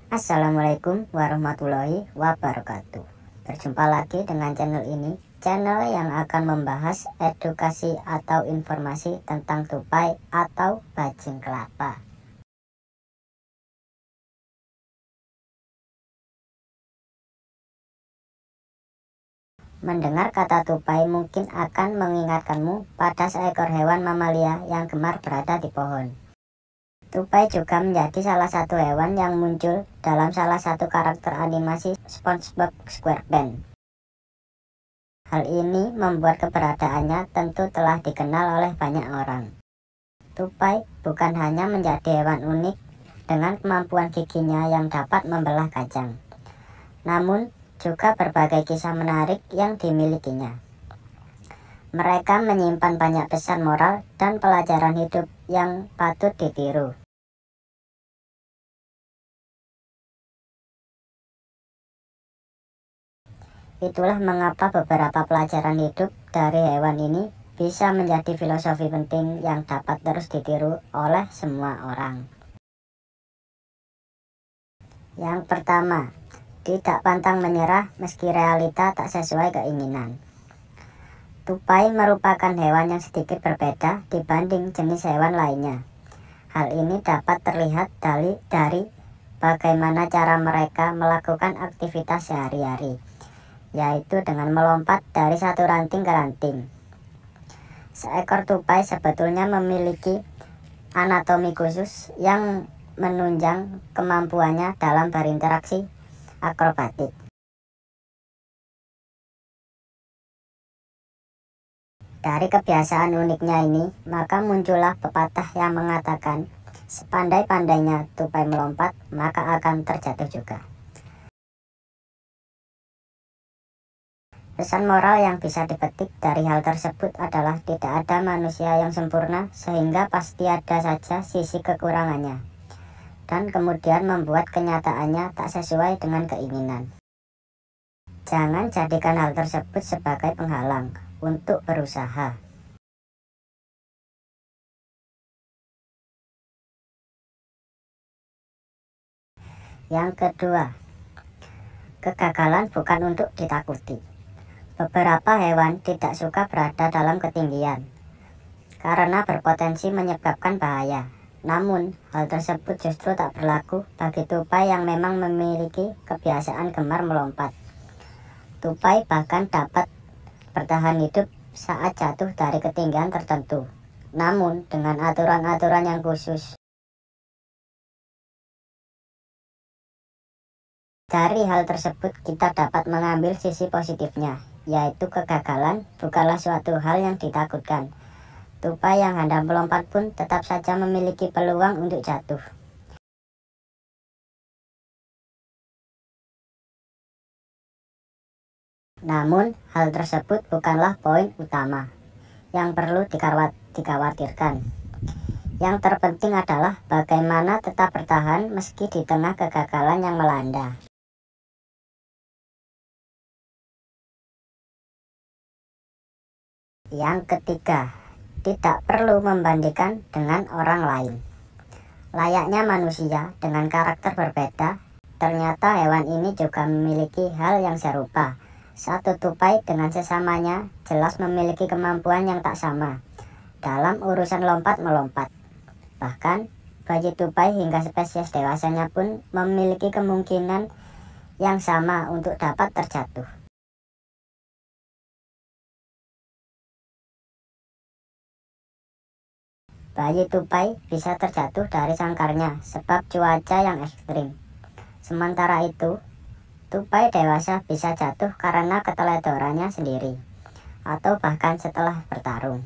Assalamualaikum warahmatullahi wabarakatuh. Berjumpa lagi dengan channel ini, channel yang akan membahas edukasi atau informasi tentang tupai atau bajing kelapa. Mendengar kata tupai mungkin akan mengingatkanmu pada seekor hewan mamalia yang gemar berada di pohon. Tupai juga menjadi salah satu hewan yang muncul dalam salah satu karakter animasi SpongeBob SquarePants. Hal ini membuat keberadaannya tentu telah dikenal oleh banyak orang. Tupai bukan hanya menjadi hewan unik dengan kemampuan giginya yang dapat membelah kacang, namun juga berbagai kisah menarik yang dimilikinya. Mereka menyimpan banyak pesan moral dan pelajaran hidup yang patut ditiru. Itulah mengapa beberapa pelajaran hidup dari hewan ini bisa menjadi filosofi penting yang dapat terus ditiru oleh semua orang. Yang pertama, tidak pantang menyerah meski realita tak sesuai keinginan. Tupai merupakan hewan yang sedikit berbeda dibanding jenis hewan lainnya. Hal ini dapat terlihat dari bagaimana cara mereka melakukan aktivitas sehari-hari, yaitu dengan melompat dari satu ranting ke ranting. Seekor tupai sebetulnya memiliki anatomi khusus yang menunjang kemampuannya dalam berinteraksi akrobatik. Dari kebiasaan uniknya ini, maka muncullah pepatah yang mengatakan, sepandai-pandainya tupai melompat, maka akan terjatuh juga. Pesan moral yang bisa dipetik dari hal tersebut adalah tidak ada manusia yang sempurna, sehingga pasti ada saja sisi kekurangannya, dan kemudian membuat kenyataannya tak sesuai dengan keinginan. Jangan jadikan hal tersebut sebagai penghalang untuk berusaha. Yang kedua, kegagalan bukan untuk ditakuti. Beberapa hewan tidak suka berada dalam ketinggian karena berpotensi menyebabkan bahaya. Namun, hal tersebut justru tak berlaku bagi tupai yang memang memiliki kebiasaan gemar melompat. Tupai bahkan dapat bertahan hidup saat jatuh dari ketinggian tertentu, namun dengan aturan-aturan yang khusus. Dari hal tersebut kita dapat mengambil sisi positifnya, yaitu kegagalan bukanlah suatu hal yang ditakutkan. Tupai yang hendak melompat pun tetap saja memiliki peluang untuk jatuh. Namun, hal tersebut bukanlah poin utama yang perlu dikhawatirkan. Yang terpenting adalah bagaimana tetap bertahan meski di tengah kegagalan yang melanda. Yang ketiga, tidak perlu membandingkan dengan orang lain. Layaknya manusia dengan karakter berbeda, ternyata hewan ini juga memiliki hal yang serupa. Satu tupai dengan sesamanya jelas memiliki kemampuan yang tak sama dalam urusan lompat-melompat. Bahkan, bayi tupai hingga spesies dewasanya pun memiliki kemungkinan yang sama untuk dapat terjatuh. Bayi tupai bisa terjatuh dari sangkarnya sebab cuaca yang ekstrim. Sementara itu, tupai dewasa bisa jatuh karena keteledorannya sendiri, atau bahkan setelah bertarung.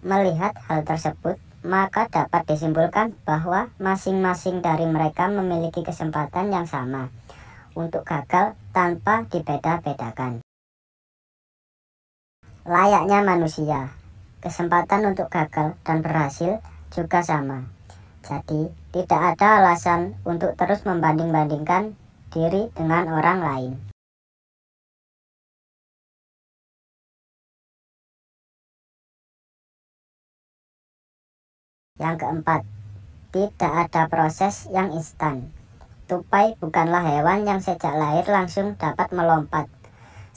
Melihat hal tersebut, maka dapat disimpulkan bahwa masing-masing dari mereka memiliki kesempatan yang sama untuk gagal tanpa dibeda-bedakan. Layaknya manusia, kesempatan untuk gagal dan berhasil juga sama. Jadi, tidak ada alasan untuk terus membanding-bandingkan diri dengan orang lain. Yang keempat, tidak ada proses yang instan. Tupai bukanlah hewan yang sejak lahir langsung dapat melompat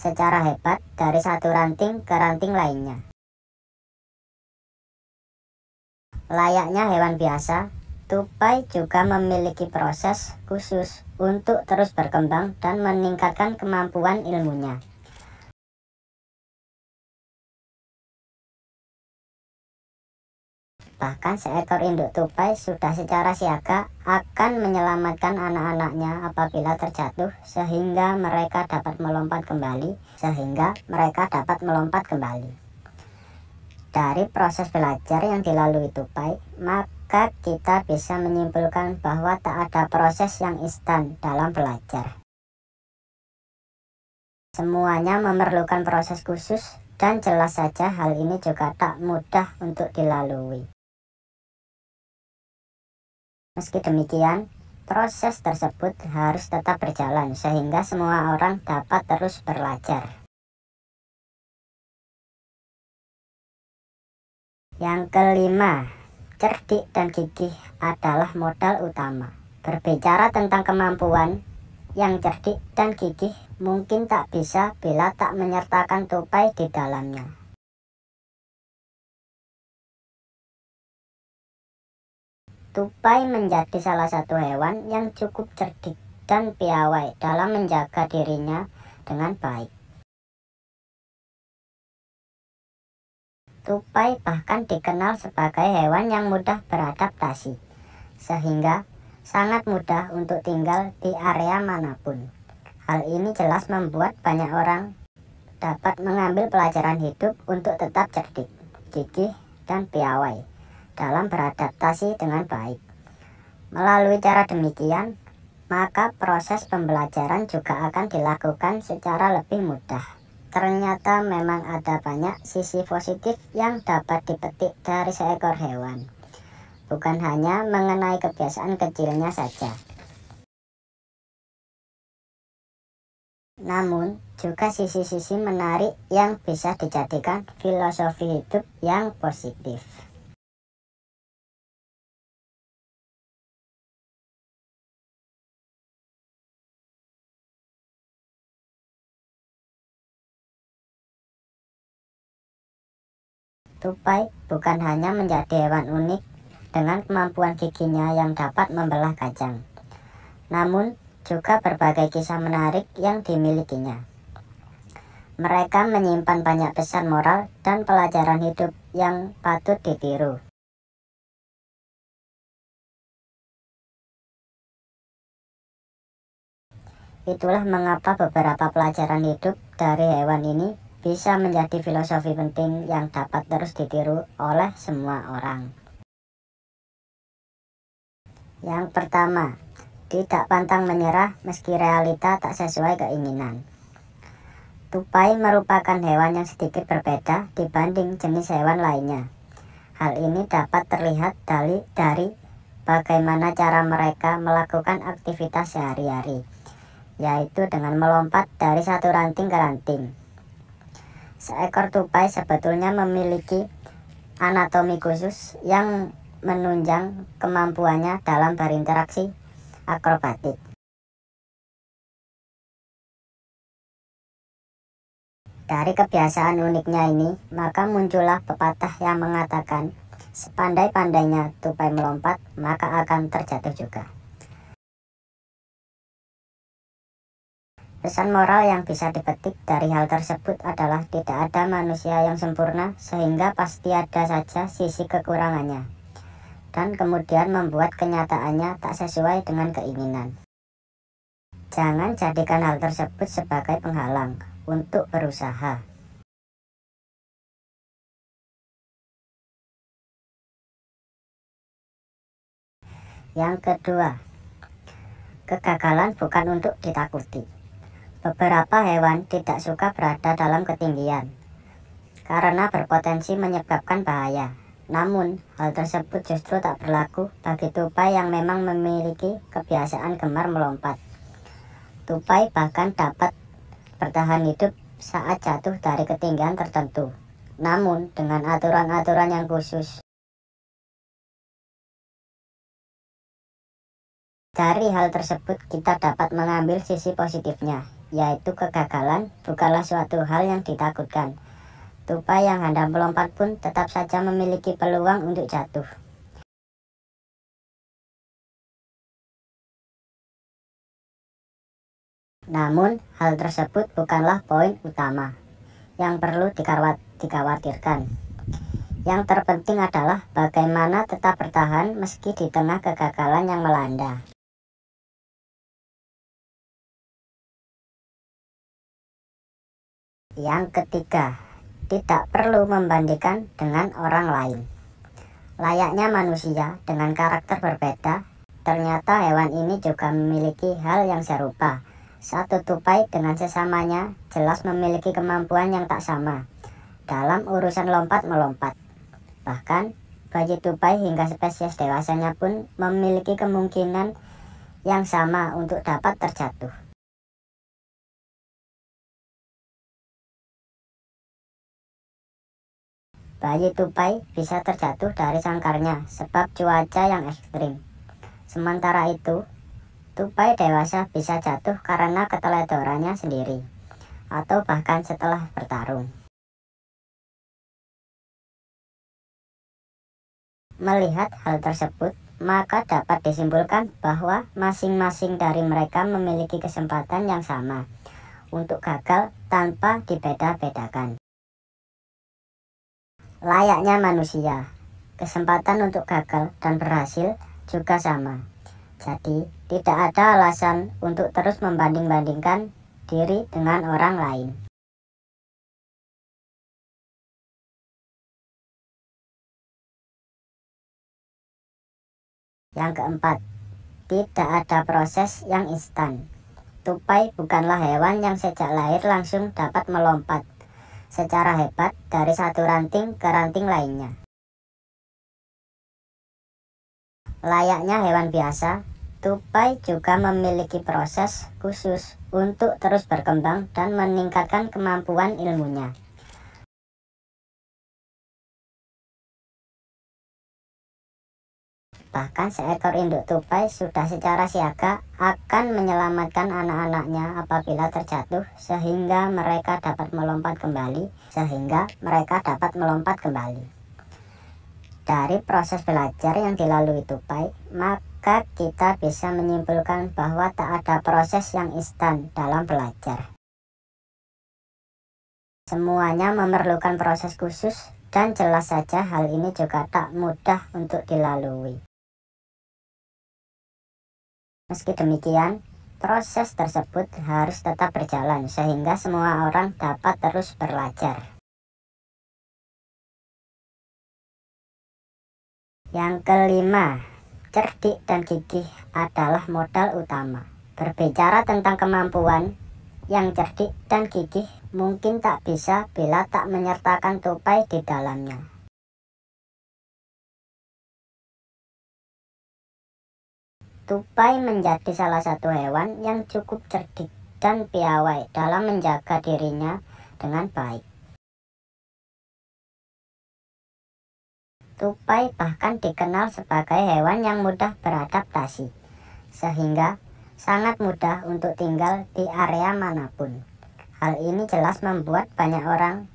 secara hebat dari satu ranting ke ranting lainnya. Layaknya hewan biasa, tupai juga memiliki proses khusus untuk terus berkembang dan meningkatkan kemampuan ilmunya. Bahkan seekor induk tupai sudah secara siaga akan menyelamatkan anak-anaknya apabila terjatuh sehingga mereka dapat melompat kembali. Dari proses belajar yang dilalui tupai, maka kita bisa menyimpulkan bahwa tak ada proses yang instan dalam belajar. Semuanya memerlukan proses khusus dan jelas saja hal ini juga tak mudah untuk dilalui. Meski demikian, proses tersebut harus tetap berjalan sehingga semua orang dapat terus belajar. Yang kelima, cerdik dan gigih adalah modal utama. Berbicara tentang kemampuan, yang cerdik dan gigih mungkin tak bisa bila tak menyertakan tupai di dalamnya. Tupai menjadi salah satu hewan yang cukup cerdik dan piawai dalam menjaga dirinya dengan baik. Tupai bahkan dikenal sebagai hewan yang mudah beradaptasi, sehingga sangat mudah untuk tinggal di area manapun. Hal ini jelas membuat banyak orang dapat mengambil pelajaran hidup untuk tetap cerdik, gigih, dan piawai dalam beradaptasi dengan baik. Melalui cara demikian, maka proses pembelajaran juga akan dilakukan secara lebih mudah. Ternyata memang ada banyak sisi positif yang dapat dipetik dari seekor hewan, bukan hanya mengenai kebiasaan kecilnya saja. Namun, juga sisi-sisi menarik yang bisa dijadikan filosofi hidup yang positif. Tupai bukan hanya menjadi hewan unik dengan kemampuan giginya yang dapat membelah kacang, namun juga berbagai kisah menarik yang dimilikinya. Mereka menyimpan banyak pesan moral dan pelajaran hidup yang patut ditiru. Itulah mengapa beberapa pelajaran hidup dari hewan ini bisa menjadi filosofi penting yang dapat terus ditiru oleh semua orang. Yang pertama, tidak pantang menyerah meski realita tak sesuai keinginan. Tupai merupakan hewan yang sedikit berbeda dibanding jenis hewan lainnya. Hal ini dapat terlihat dari bagaimana cara mereka melakukan aktivitas sehari-hari, yaitu dengan melompat dari satu ranting ke ranting. Seekor tupai sebetulnya memiliki anatomi khusus yang menunjang kemampuannya dalam berinteraksi akrobatik. Dari kebiasaan uniknya ini, maka muncullah pepatah yang mengatakan, sepandai-pandainya tupai melompat, maka akan terjatuh juga. Pesan moral yang bisa dipetik dari hal tersebut adalah tidak ada manusia yang sempurna, sehingga pasti ada saja sisi kekurangannya, dan kemudian membuat kenyataannya tak sesuai dengan keinginan. Jangan jadikan hal tersebut sebagai penghalang untuk berusaha. Yang kedua, kegagalan bukan untuk ditakuti. Beberapa hewan tidak suka berada dalam ketinggian karena berpotensi menyebabkan bahaya. Namun, hal tersebut justru tak berlaku bagi tupai yang memang memiliki kebiasaan gemar melompat. Tupai bahkan dapat bertahan hidup saat jatuh dari ketinggian tertentu, namun dengan aturan-aturan yang khusus. Dari hal tersebut kita dapat mengambil sisi positifnya, yaitu kegagalan bukanlah suatu hal yang ditakutkan. Tupai yang hendak melompat pun tetap saja memiliki peluang untuk jatuh. Namun, hal tersebut bukanlah poin utama yang perlu dikhawatirkan. Yang terpenting adalah bagaimana tetap bertahan meski di tengah kegagalan yang melanda. Yang ketiga, tidak perlu membandingkan dengan orang lain. Layaknya manusia dengan karakter berbeda, ternyata hewan ini juga memiliki hal yang serupa. Satu tupai dengan sesamanya jelas memiliki kemampuan yang tak sama dalam urusan lompat-melompat. Bahkan, bayi tupai hingga spesies dewasanya pun memiliki kemungkinan yang sama untuk dapat terjatuh. Bayi tupai bisa terjatuh dari sangkarnya sebab cuaca yang ekstrim. Sementara itu, tupai dewasa bisa jatuh karena keteledorannya sendiri, atau bahkan setelah bertarung. Melihat hal tersebut, maka dapat disimpulkan bahwa masing-masing dari mereka memiliki kesempatan yang sama untuk gagal tanpa dibeda-bedakan. Layaknya manusia, kesempatan untuk gagal dan berhasil juga sama. Jadi, tidak ada alasan untuk terus membanding-bandingkan diri dengan orang lain. Yang keempat, tidak ada proses yang instan. Tupai bukanlah hewan yang sejak lahir langsung dapat melompat secara hebat dari satu ranting ke ranting lainnya. Layaknya hewan biasa, tupai juga memiliki proses khusus untuk terus berkembang dan meningkatkan kemampuan ilmunya. Bahkan seekor induk tupai sudah secara siaga akan menyelamatkan anak-anaknya apabila terjatuh sehingga mereka dapat melompat kembali. Dari proses belajar yang dilalui tupai, maka kita bisa menyimpulkan bahwa tak ada proses yang instan dalam belajar. Semuanya memerlukan proses khusus dan jelas saja hal ini juga tak mudah untuk dilalui. Meski demikian, proses tersebut harus tetap berjalan sehingga semua orang dapat terus belajar. Yang kelima, cerdik dan gigih adalah modal utama. Berbicara tentang kemampuan, yang cerdik dan gigih mungkin tak bisa bila tak menyertakan tupai di dalamnya. Tupai menjadi salah satu hewan yang cukup cerdik dan piawai dalam menjaga dirinya dengan baik. Tupai bahkan dikenal sebagai hewan yang mudah beradaptasi, sehingga sangat mudah untuk tinggal di area manapun. Hal ini jelas membuat banyak orang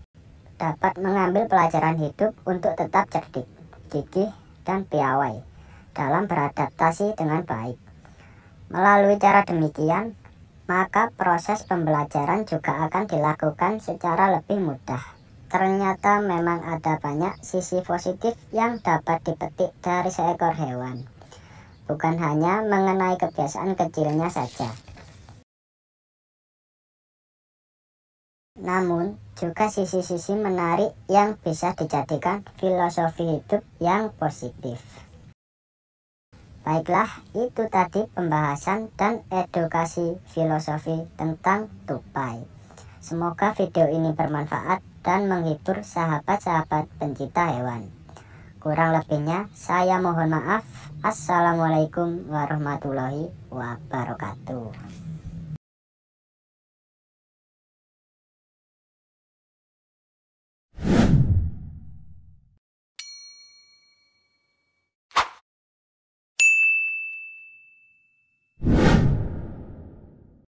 dapat mengambil pelajaran hidup untuk tetap cerdik, gigih, dan piawai dalam beradaptasi dengan baik. Melalui cara demikian, maka proses pembelajaran juga akan dilakukan secara lebih mudah. Ternyata memang ada banyak sisi positif yang dapat dipetik dari seekor hewan, bukan hanya mengenai kebiasaan kecilnya saja. Namun, juga sisi-sisi menarik yang bisa dijadikan filosofi hidup yang positif. Baiklah, itu tadi pembahasan dan edukasi filosofi tentang tupai. Semoga video ini bermanfaat dan menghibur sahabat-sahabat pencinta hewan. Kurang lebihnya, saya mohon maaf. Assalamualaikum warahmatullahi wabarakatuh.